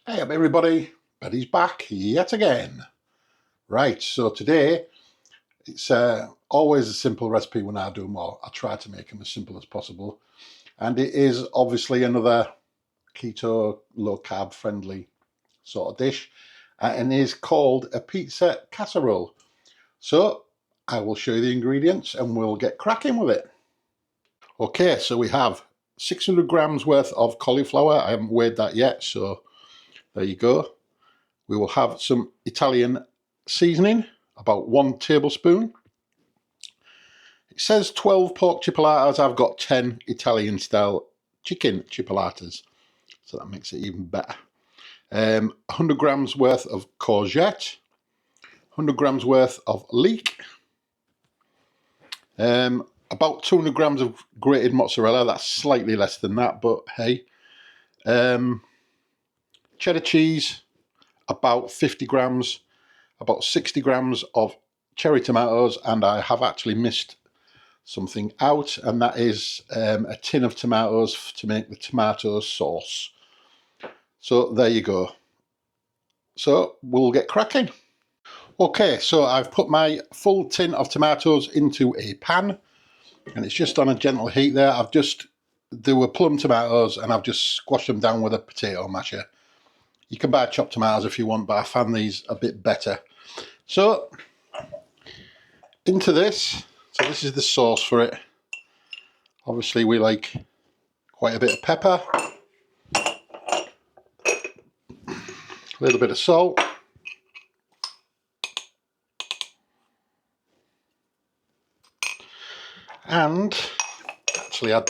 Hey up everybody, Betty's back yet again. Right, so today it's always a simple recipe when I do them, or I try to make them as simple as possible. And it is obviously another keto, low carb friendly sort of dish. And it is called a pizza casserole. So I will show you the ingredients and we'll get cracking with it. Okay, so we have 600 grams worth of cauliflower. I haven't weighed that yet, so there you go. We will have some Italian seasoning, about 1 tablespoon. It says 12 pork chipolatas. I've got 10 Italian style chicken chipolatas, so that makes it even better. 100 grams worth of courgette, 100 grams worth of leek, about 200 grams of grated mozzarella. That's slightly less than that, but hey. Cheddar cheese, about 50 grams, about 60 grams of cherry tomatoes, and I have actually missed something out, and that is a tin of tomatoes to make the tomato sauce. So there you go. So we'll get cracking. Okay, so I've put my full tin of tomatoes into a pan, and it's just on a gentle heat there. There were plum tomatoes, and I've just squashed them down with a potato masher. You can buy chopped tomatoes if you want, but I found these a bit better. So into this, so this is the sauce for it. Obviously we like quite a bit of pepper, a little bit of salt, and actually I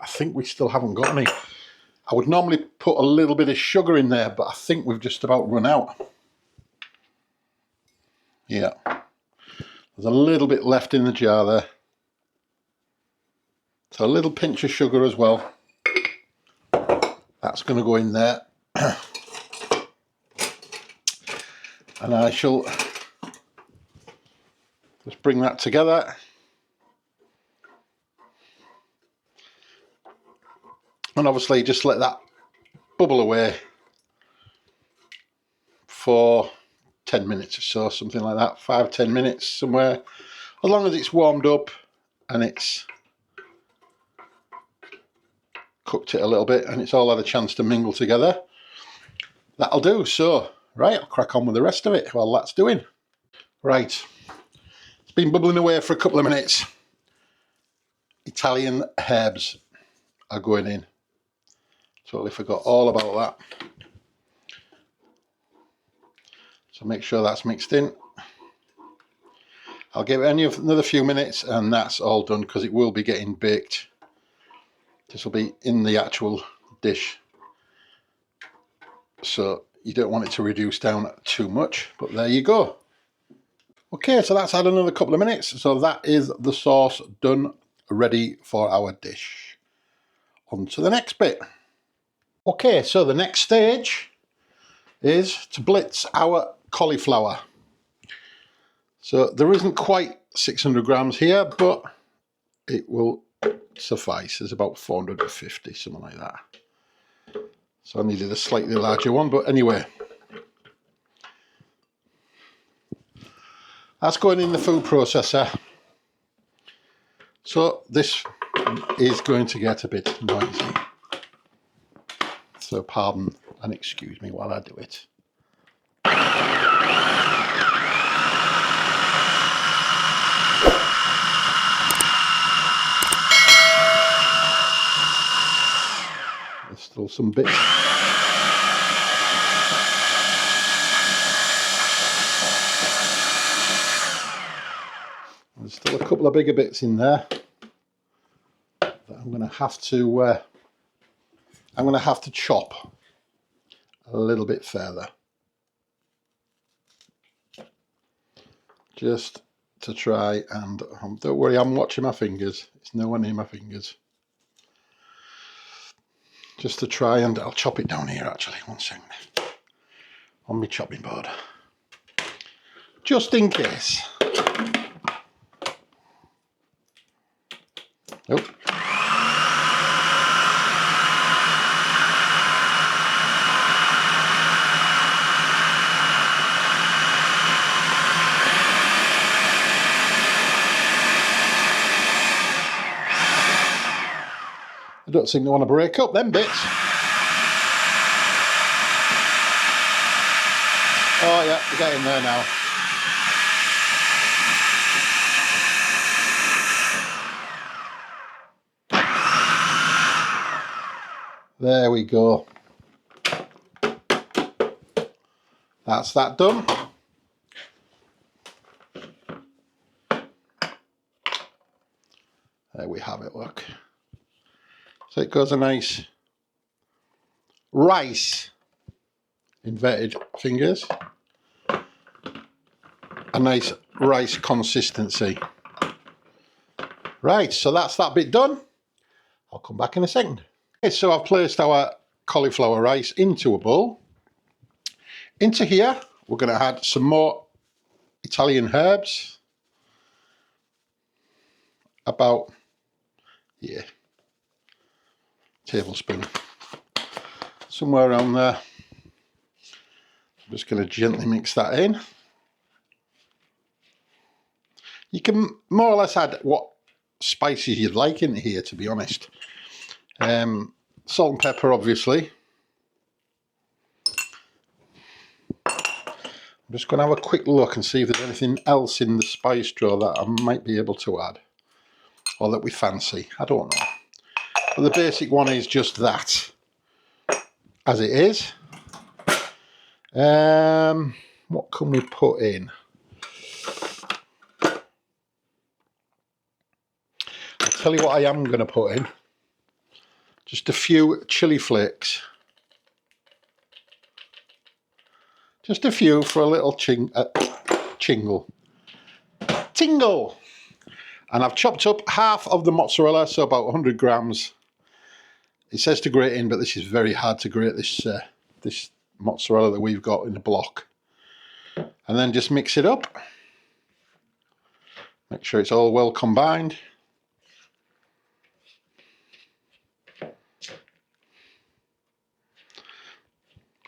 think we still haven't got any. I would normally put a little bit of sugar in there, but I think we've just about run out. Yeah, there's a little bit left in the jar there. So a little pinch of sugar as well. That's going to go in there. And I shall just bring that together. And obviously just let that bubble away for 10 minutes or so, something like that, 5-10 minutes somewhere. As long as it's warmed up and it's cooked it a little bit and it's all had a chance to mingle together, that'll do. So, right, I'll crack on with the rest of it while that's doing. Right, it's been bubbling away for a couple of minutes. Italian herbs are going in. Totally forgot all about that. So make sure that's mixed in. I'll give it another few minutes and that's all done, because it will be getting baked. This will be in the actual dish, so you don't want it to reduce down too much, but there you go. Okay, so that's had another couple of minutes, so that is the sauce done, ready for our dish. On to the next bit. Okay, so the next stage is to blitz our cauliflower. So there isn't quite 600 grams here, but it will suffice. There's about 450, something like that. So I needed a slightly larger one, but anyway. That's going in the food processor. So this is going to get a bit noisy. So pardon and excuse me while I do it. There's still some bits. There's still a couple of bigger bits in there that I'm going to have to chop a little bit further, just to try and don't worry, I'm watching my fingers. It's nowhere near my fingers. Just to try and I'll chop it down here actually. 1 second on my chopping board, just in case. Nope. don't think they want to break up them bits. Oh yeah, we're getting there now. There we go. That's that done. There we have it, look. So it goes a nice rice, inverted fingers, a nice rice consistency. Right, so that's that bit done. I'll come back in a second. Okay, so I've placed our cauliflower rice into a bowl. Into here, we're going to add some more Italian herbs. About, yeah, tablespoon. Somewhere around there. I'm just going to gently mix that in. You can more or less add what spices you'd like in here, to be honest. Salt and pepper, obviously. I'm just going to have a quick look and see if there's anything else in the spice drawer that I might be able to add, or that we fancy. I don't know. But the basic one is just that, as it is. What can we put in? I'll tell you what I am going to put in. Just a few chili flakes. Just a few for a little tingle. And I've chopped up half of the mozzarella, so about 100 grams. It says to grate in, but this is very hard to grate, this mozzarella that we've got in a block. And then just mix it up. Make sure it's all well combined.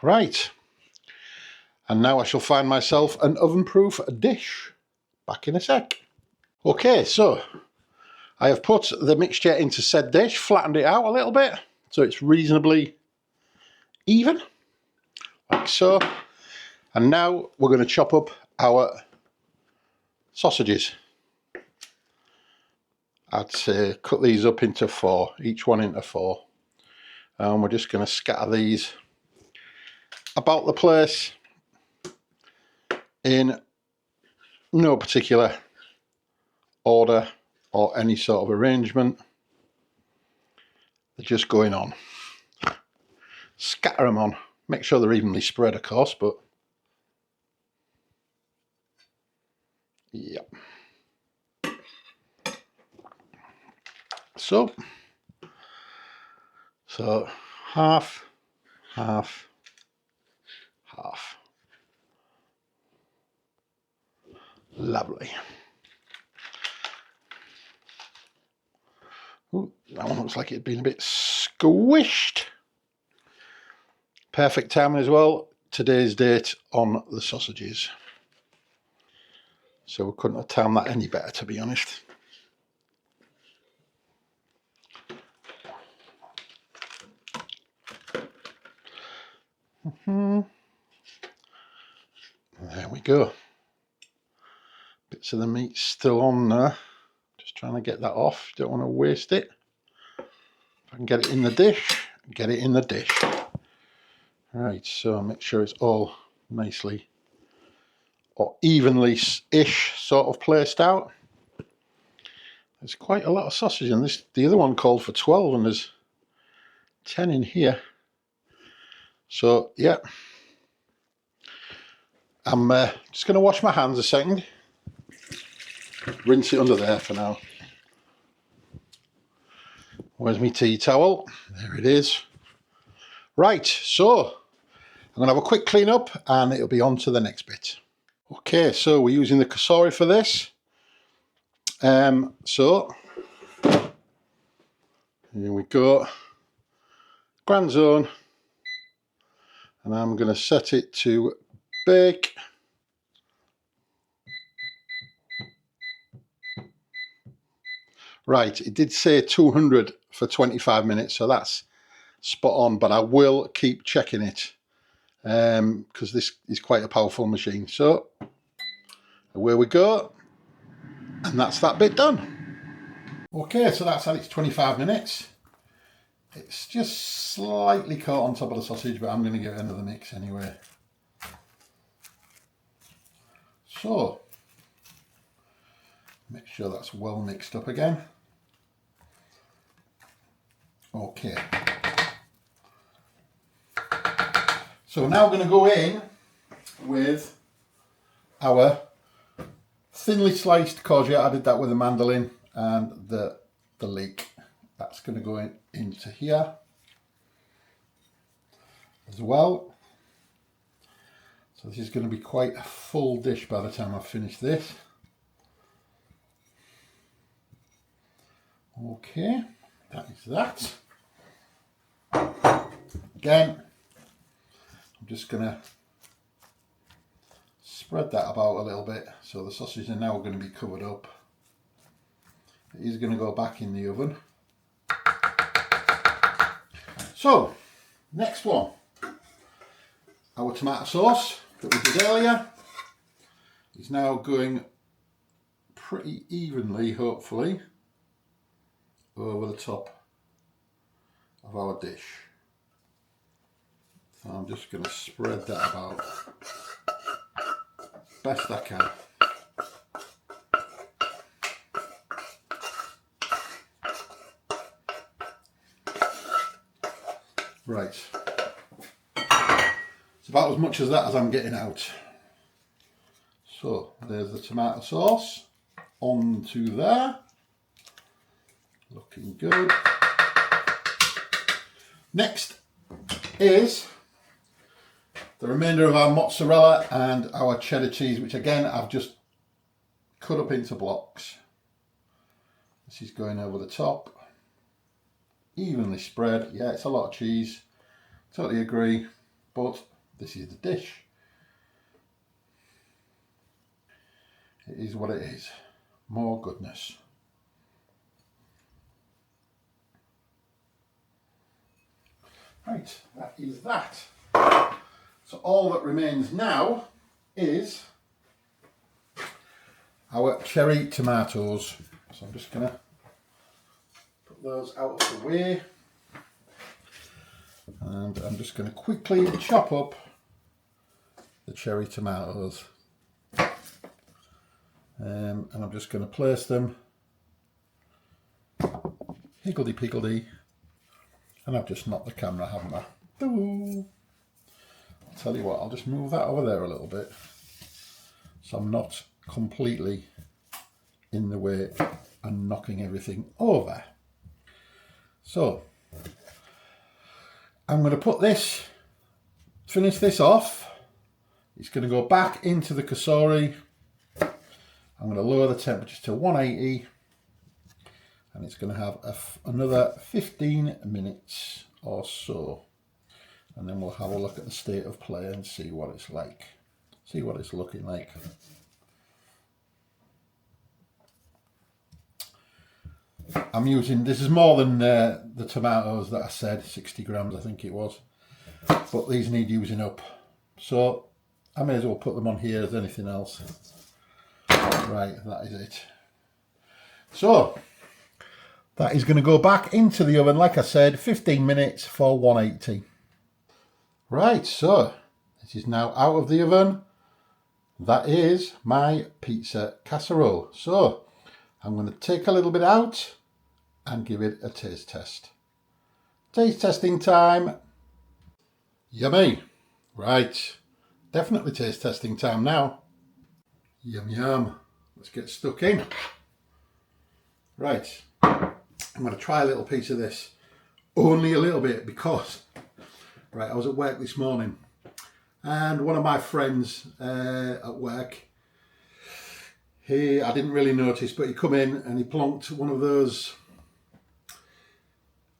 Right. And now I shall find myself an oven-proof dish. Back in a sec. Okay, so I have put the mixture into said dish, flattened it out a little bit, so it's reasonably even, like so. And now we're going to chop up our sausages. I'd say cut these up into 4, each one into 4. And we're just going to scatter these about the place in no particular order or any sort of arrangement. They're just going on. Scatter them on. Make sure they're evenly spread, of course, but yep. So half, half, half. Lovely. Ooh, that one looks like it'd been a bit squished. Perfect timing as well. Today's date on the sausages. So we couldn't have timed that any better, to be honest. There we go. Bits of the meat still on there. Just trying to get that off. Don't want to waste it. If I can get it in the dish, get it in the dish. Right, so make sure it's all nicely or evenly-ish sort of placed out. There's quite a lot of sausage in this. The other one called for 12 and there's 10 in here. So, yeah. I'm just going to wash my hands a second. Rinse it under there for now. Where's my tea towel? There it is. Right, so I'm going to have a quick clean up and it'll be on to the next bit. Okay, so we're using the Casserole for this. So here we go. Grand zone. And I'm going to set it to bake. Right, it did say 200 for 25 minutes, so that's spot on, but I will keep checking it because this is quite a powerful machine. So away we go, and that's that bit done. Okay, so that's had its 25 minutes. It's just slightly caught on top of the sausage, but I'm going to give it another mix anyway. So, make sure that's well mixed up again. Okay. So now we're going to go in with our thinly sliced courgette. I did that with a mandolin, and the leek. That's going to go into here as well. So this is going to be quite a full dish by the time I've finished this. Okay, that is that. Again, I'm just going to spread that about a little bit, so the sausages are now going to be covered up. It is going to go back in the oven. So, next one, our tomato sauce that we did earlier is now going pretty evenly, hopefully, over the top of our dish. So I'm just going to spread that about best I can. Right, it's about as much as that as I'm getting out. So there's the tomato sauce onto there, looking good. Next is the remainder of our mozzarella and our cheddar cheese, which again I've just cut up into blocks. This is going over the top. Evenly spread. Yeah, it's a lot of cheese, totally agree, but this is the dish. It is what it is. More goodness. Right, that is that. So all that remains now is our cherry tomatoes. So I'm just going to those out of the way, and I'm just going to quickly chop up the cherry tomatoes, and I'm just going to place them higgledy-piggledy, and I've just knocked the camera, haven't I? I'll tell you what, I'll just move that over there a little bit so I'm not completely in the way and knocking everything over. So, I'm going to put this, finish this off. It's going to go back into the Casserole. I'm going to lower the temperature to 180, and it's going to have another 15 minutes or so. And then we'll have a look at the state of play and see what it's like, see what it's looking like. I'm using, this is more than the tomatoes that I said, 60 grams I think it was, but these need using up, so I may as well put them on here as anything else. Right, that is it. So that is going to go back into the oven, like I said, 15 minutes for 180. Right, so this is now out of the oven. That is my pizza casserole. So I'm going to take a little bit out and give it a taste test. Taste testing time. Yummy. Right, definitely taste testing time now. Yum yum. Let's get stuck in. Right, I'm going to try a little piece of this. Only a little bit because, right, I was at work this morning and one of my friends at work, I didn't really notice, but he come in and he plonked one of those,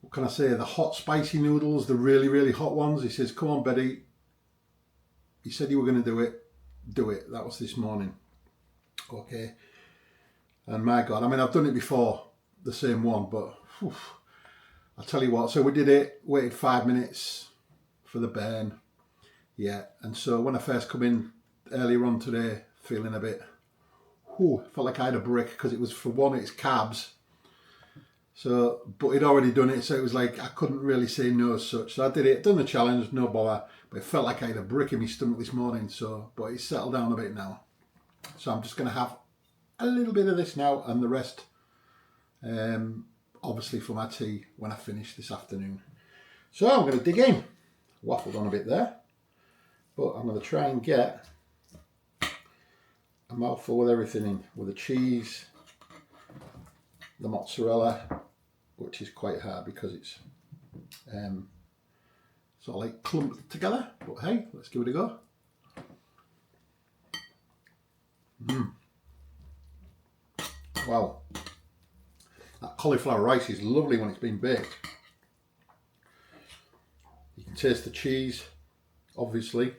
what can I say, the hot spicy noodles, the really, really hot ones. He says, come on, Betty. He said you were going to do it. Do it. That was this morning. Okay. And my God, I mean, I've done it before, the same one, but whew, I'll tell you what, so we did it, waited 5 minutes for the burn. Yeah, and so when I first come in earlier on today, feeling a bit, felt like I had a brick, because it was, for one, it's carbs. So, but he'd already done it, so it was like I couldn't really say no as such. So I did it, done the challenge, no bother. But it felt like I had a brick in my stomach this morning. So, but it's settled down a bit now. So I'm just going to have a little bit of this now, and the rest, obviously, for my tea when I finish this afternoon. So I'm going to dig in. Waffled on a bit there, but I'm going to try and get a mouthful with everything in, with the cheese, the mozzarella, which is quite hard because it's sort of like clumped together, but hey, let's give it a go. Wow, that cauliflower rice is lovely when it's been baked. You can taste the cheese, obviously.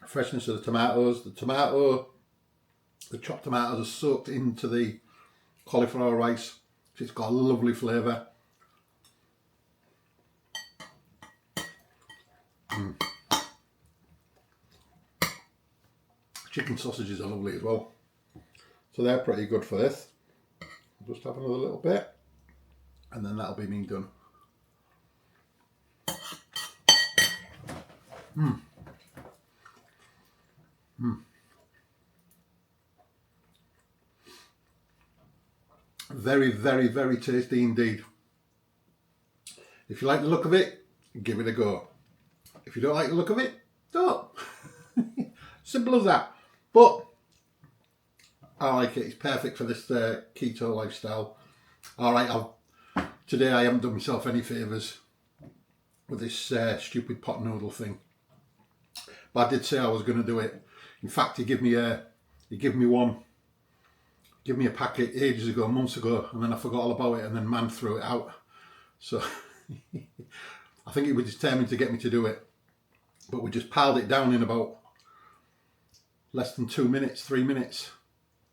Freshness of the tomatoes. The chopped tomatoes are soaked into the cauliflower rice. It's got a lovely flavour. Chicken sausages are lovely as well. So they're pretty good for this. I'll just have another little bit, and then that'll be me done. Very, very, very tasty indeed. If you like the look of it, give it a go. If you don't like the look of it, don't. Simple as that. But I like it. It's perfect for this keto lifestyle. All right, today I haven't done myself any favours with this stupid pot noodle thing. But I did say I was going to do it. In fact, he gave me a packet ages ago, months ago, and then I forgot all about it, and then man threw it out. So I think he was determined to get me to do it. But we just piled it down in about less than 2 minutes, 3 minutes.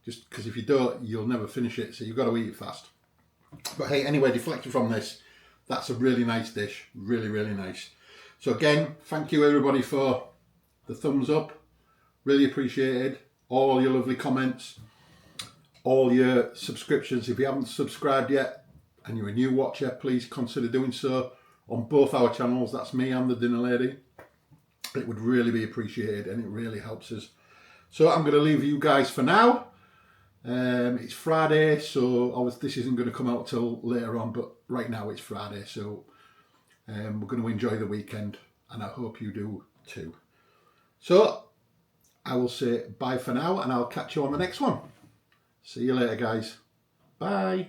Just because if you don't, you'll never finish it. So you've got to eat it fast. But hey, anyway, deflecting from this, that's a really nice dish. Really, really nice. So again, thank you everybody for the thumbs up. Really appreciated. All your lovely comments. All your subscriptions. If you haven't subscribed yet and you're a new watcher, please consider doing so on both our channels. That's me and the Dinner Lady. It would really be appreciated, and it really helps us. So I'm going to leave you guys for now. It's Friday, so obviously this isn't going to come out till later on, but right now it's Friday, so we're going to enjoy the weekend, and I hope you do too. So I will say bye for now, and I'll catch you on the next one. See you later, guys. Bye.